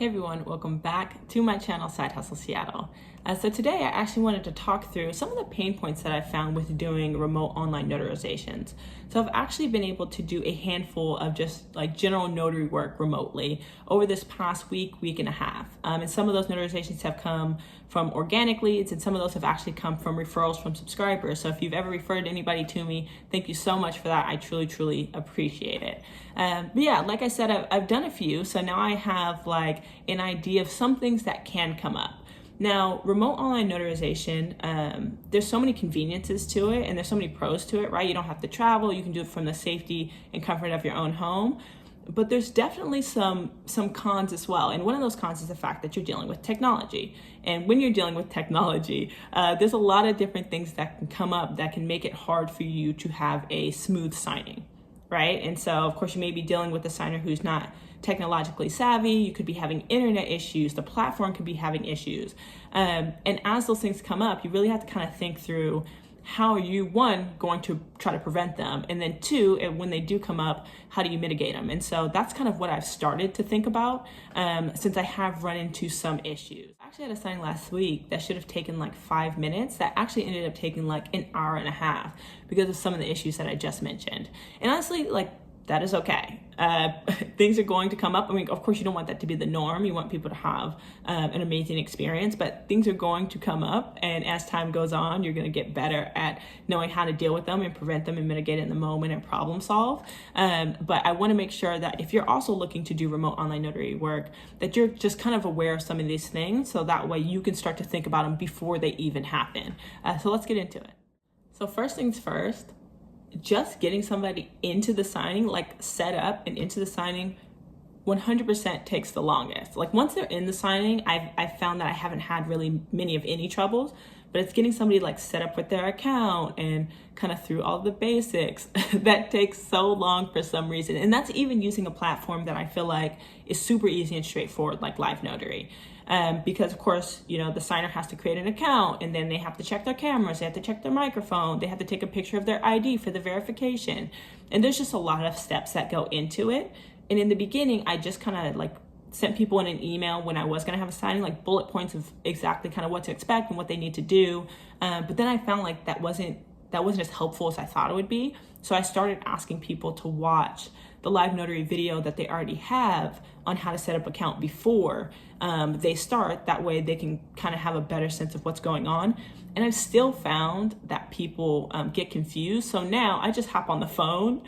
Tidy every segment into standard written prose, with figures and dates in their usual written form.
Hey everyone, welcome back to my channel, Side Hustle Seattle. So today I actually wanted to talk through some of the pain points that I found with doing remote online notarizations. So I've actually been able to do a handful of just like general notary work remotely over this past week and a half. And some of those notarizations have come from organic leads and some of those have actually come from referrals from subscribers. So if you've ever referred anybody to me, thank you so much for that. I truly appreciate it. But yeah, like I said, I've done a few. So now I have like an idea of some things that can come up. Now, remote online notarization, there's so many conveniences to it and there's so many pros to it, right? You don't have to travel, you can do it from the safety and comfort of your own home. But there's definitely some cons as well. And one of those cons is the fact that you're dealing with technology. And when you're dealing with technology, there's a lot of different things that can come up that can make it hard for you to have a smooth signing, right? And so, of course, you may be dealing with a signer who's not technologically savvy. You could be having internet issues. The platform could be having issues. And as those things come up, you really have to kind of think through how are you, one, going to try to prevent them? And then two, when they do come up, how do you mitigate them? And so that's kind of what I've started to think about since I have run into some issues. I actually had a signing last week that should have taken like 5 minutes that actually ended up taking like an hour and a half because of some of the issues that I just mentioned. And honestly, like, that is okay. Things are going to come up. I mean, of course, you don't want that to be the norm. You want people to have an amazing experience, but things are going to come up. And as time goes on, you're going to get better at knowing how to deal with them and prevent them and mitigate it in the moment and problem solve. But I want to make sure that if you're also looking to do remote online notary work, that you're just kind of aware of some of these things. So that way you can start to think about them before they even happen. So let's get into it. So first things first, just getting somebody into the signing, like set up and into the signing, 100% takes the longest. Like once they're in the signing, I've found that I haven't had really many of any troubles, but it's getting somebody like set up with their account and kind of through all the basics that takes so long for some reason. And that's even using a platform that I feel like is super easy and straightforward, like Live Notary. Because of course, you know, the signer has to create an account and then they have to check their cameras, they have to check their microphone, they have to take a picture of their ID for the verification. And there's just a lot of steps that go into it. And in the beginning, I just kind of like sent people in an email when I was going to have a signing, like bullet points of exactly kind of what to expect and what they need to do. But then I found like that wasn't as helpful as I thought it would be. So I started asking people to watch the Live Notary video that they already have on how to set up an account before they start. That way they can kind of have a better sense of what's going on. And I've still found that people get confused. So now I just hop on the phone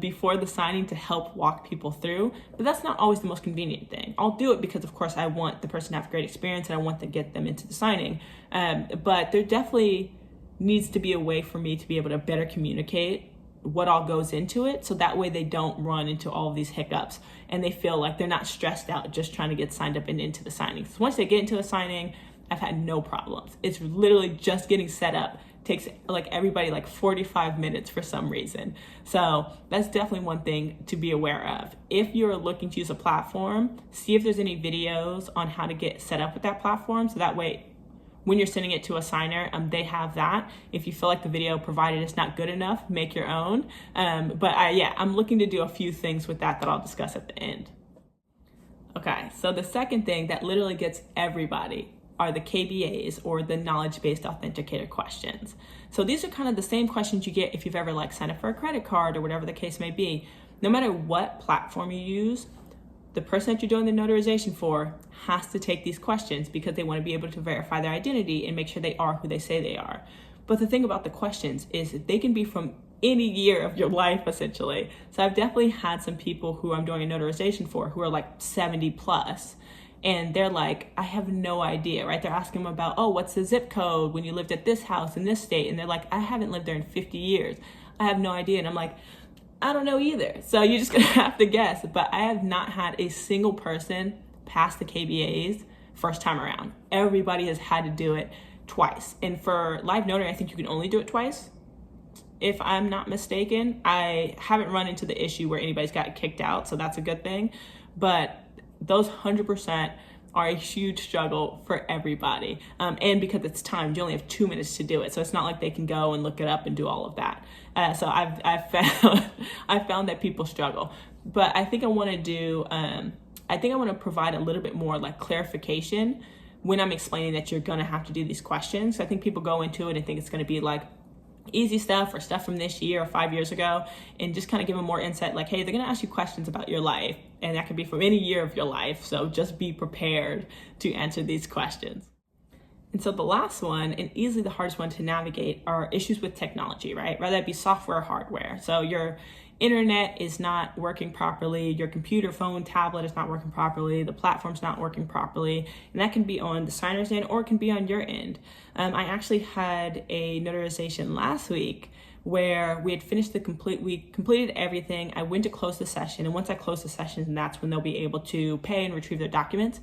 before the signing to help walk people through. But that's not always the most convenient thing. I'll do it because of course I want the person to have a great experience and I want to get them into the signing. But there definitely needs to be a way for me to be able to better communicate what all goes into it, so that way they don't run into all of these hiccups and they feel like they're not stressed out just trying to get signed up and into the signing. So once they get into a signing, I've had no problems. It's literally just getting set up. It takes like everybody like 45 minutes for some reason. So that's definitely one thing to be aware of. If you're looking to use a platform, see if there's any videos on how to get set up with that platform, so that way when you're sending it to a signer, they have that. If you feel like the video provided is not good enough, make your own. I'm looking to do a few things with that I'll discuss at the end. Okay, so the second thing that literally gets everybody are the KBAs, or the knowledge-based authenticator questions. So these are kind of the same questions you get if you've ever like signed up for a credit card or whatever the case may be. No matter what platform you use, the person that you're doing the notarization for has to take these questions because they want to be able to verify their identity and make sure they are who they say they are. But the thing about the questions is that they can be from any year of your life, essentially. So I've definitely had some people who I'm doing a notarization for who are like 70 plus, and they're like, I have no idea, right? They're asking them about, oh, what's the zip code when you lived at this house in this state? And they're like, I haven't lived there in 50 years. I have no idea. And I'm like, I don't know either. So you're just gonna have to guess. But I have not had a single person pass the KBAs first time around. Everybody has had to do it twice. And for Live Notary, I think you can only do it twice, if I'm not mistaken. I haven't run into the issue where anybody's got kicked out, so that's a good thing. But those 100% are a huge struggle for everybody. And because it's timed, you only have 2 minutes to do it. So it's not like they can go and look it up and do all of that. So I've found that people struggle. But I think I want to do I think I want to provide a little bit more like clarification when I'm explaining that you're going to have to do these questions. I think people go into it and think it's going to be like easy stuff or stuff from this year or 5 years ago, and just kind of give them more insight like, hey, they're going to ask you questions about your life, and that could be from any year of your life. So just be prepared to answer these questions. And so the last one, and easily the hardest one to navigate, are issues with technology, right? Whether it be software or hardware. So your internet is not working properly, your computer, phone, tablet is not working properly, the platform's not working properly, and that can be on the signer's end or it can be on your end. I actually had a notarization last week where we had finished we completed everything. I went to close the session, and once I closed the session, that's when they'll be able to pay and retrieve their documents.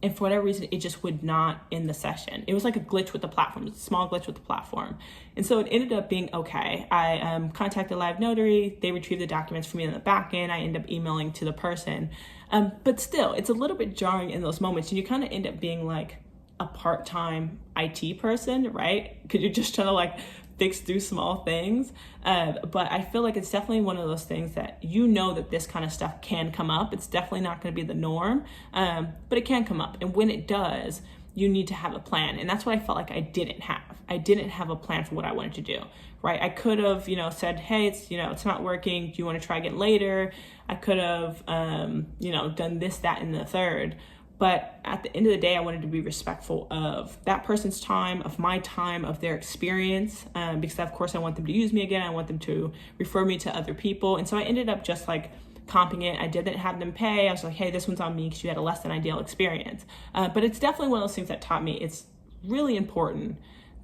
And for whatever reason, it just would not end the session. It was like a glitch with the platform, a small glitch with the platform. And so it ended up being okay. I contacted Live Notary. They retrieved the documents for me on the back end. I ended up emailing to the person. But still, it's a little bit jarring in those moments. And you kind of end up being like a part-time IT person, right? Because you're just trying to like fix through small things. But I feel like it's definitely one of those things that you know that this kind of stuff can come up. It's definitely not going to be the norm, but it can come up. And when it does, you need to have a plan. And that's what I felt like I didn't have. I didn't have a plan for what I wanted to do, right? I could have, said, hey, it's not working. Do you want to try again later? I could have, done this, that, and the third. But at the end of the day, I wanted to be respectful of that person's time, of my time, of their experience, because of course I want them to use me again. I want them to refer me to other people. And so I ended up just like comping it. I didn't have them pay. I was like, hey, this one's on me because you had a less than ideal experience. But it's definitely one of those things that taught me it's really important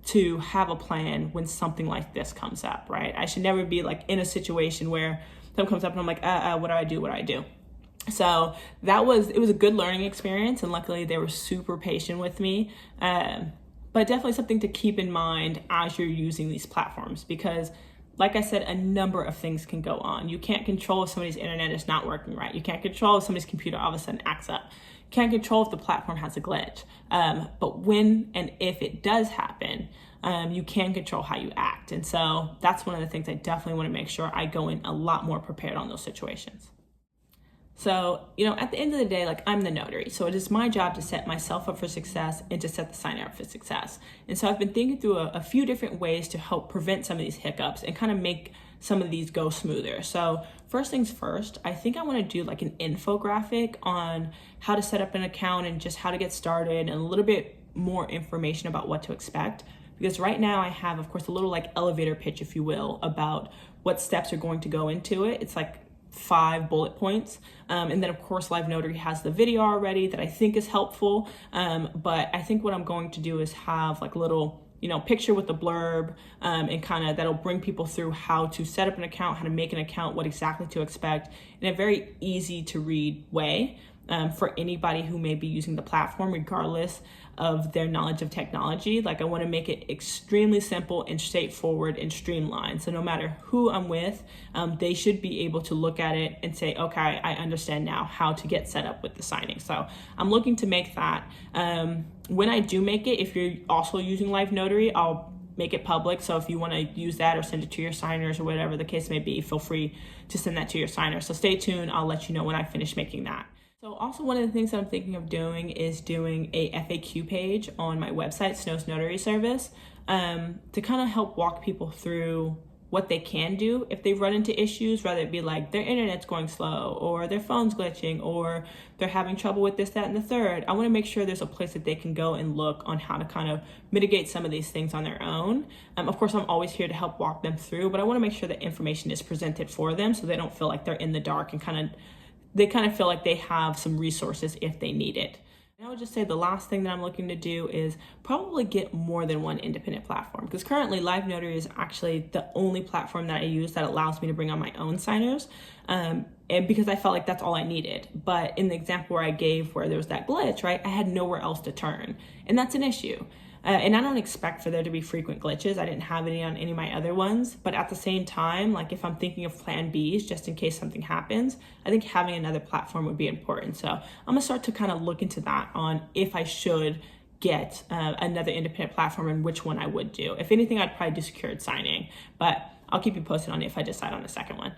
to have a plan when something like this comes up, right? I should never be like in a situation where something comes up and I'm like, what do I do? What do I do? So it was a good learning experience, and luckily they were super patient with me. But definitely something to keep in mind as you're using these platforms, because like I said, a number of things can go on. You can't control if somebody's internet is not working right. You can't control if somebody's computer all of a sudden acts up. You can't control if the platform has a glitch. But when and if it does happen, you can control how you act. And so that's one of the things I definitely want to make sure I go in a lot more prepared on those situations. So, at the end of the day, like, I'm the notary. So it is my job to set myself up for success and to set the signer up for success. And so I've been thinking through a few different ways to help prevent some of these hiccups and kind of make some of these go smoother. So first things first, I think I want to do like an infographic on how to set up an account and just how to get started, and a little bit more information about what to expect. Because right now I have, of course, a little like elevator pitch, if you will, about what steps are going to go into it. It's like 5 bullet points. And then of course, Live Notary has the video already that I think is helpful. But I think what I'm going to do is have like a little, picture with the blurb, and kind of that'll bring people through how to set up an account, how to make an account, what exactly to expect in a very easy to read way. For anybody who may be using the platform, regardless of their knowledge of technology. Like, I want to make it extremely simple and straightforward and streamlined. So no matter who I'm with, they should be able to look at it and say, okay, I understand now how to get set up with the signing. So I'm looking to make that. When I do make it, if you're also using Live Notary, I'll make it public. So if you want to use that or send it to your signers or whatever the case may be, feel free to send that to your signers. So stay tuned. I'll let you know when I finish making that. So also one of the things that I'm thinking of doing is doing a FAQ page on my website, Snow's Notary Service, to kind of help walk people through what they can do if they run into issues, whether it be like their internet's going slow or their phone's glitching or they're having trouble with this, that, and the third. I want to make sure there's a place that they can go and look on how to kind of mitigate some of these things on their own. Of course, I'm always here to help walk them through, but I want to make sure that information is presented for them so they don't feel like they're in the dark and they kind of feel like they have some resources if they need it. And I would just say the last thing that I'm looking to do is probably get more than one independent platform, because currently Live Notary is actually the only platform that I use that allows me to bring on my own signers, and because I felt like that's all I needed. But in the example where I gave where there was that glitch, right, I had nowhere else to turn, and that's an issue. And I don't expect for there to be frequent glitches. I didn't have any on any of my other ones. But at the same time, like if I'm thinking of plan Bs, just in case something happens, I think having another platform would be important. So I'm gonna start to kind of look into that on if I should get another independent platform and which one I would do. If anything, I'd probably do secured signing, but I'll keep you posted on if I decide on the second one.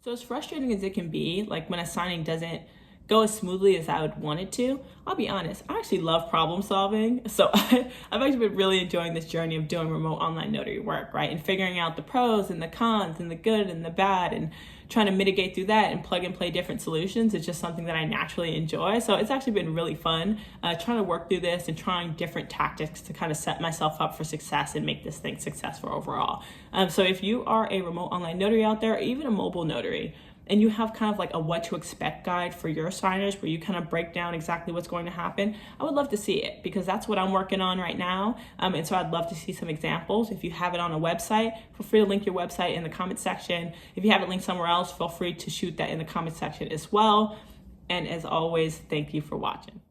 So as frustrating as it can be, like when a signing doesn't go as smoothly as I would want it to. I'll be honest, I actually love problem solving. So I've actually been really enjoying this journey of doing remote online notary work, right? And figuring out the pros and the cons and the good and the bad and trying to mitigate through that and plug and play different solutions. It's just something that I naturally enjoy. So it's actually been really fun trying to work through this and trying different tactics to kind of set myself up for success and make this thing successful overall. So if you are a remote online notary out there, or even a mobile notary, and you have kind of like a what to expect guide for your signers where you kind of break down exactly what's going to happen, I would love to see it because that's what I'm working on right now. And so I'd love to see some examples. If you have it on a website, feel free to link your website in the comment section. If you have it linked somewhere else, feel free to shoot that in the comment section as well. And as always, thank you for watching.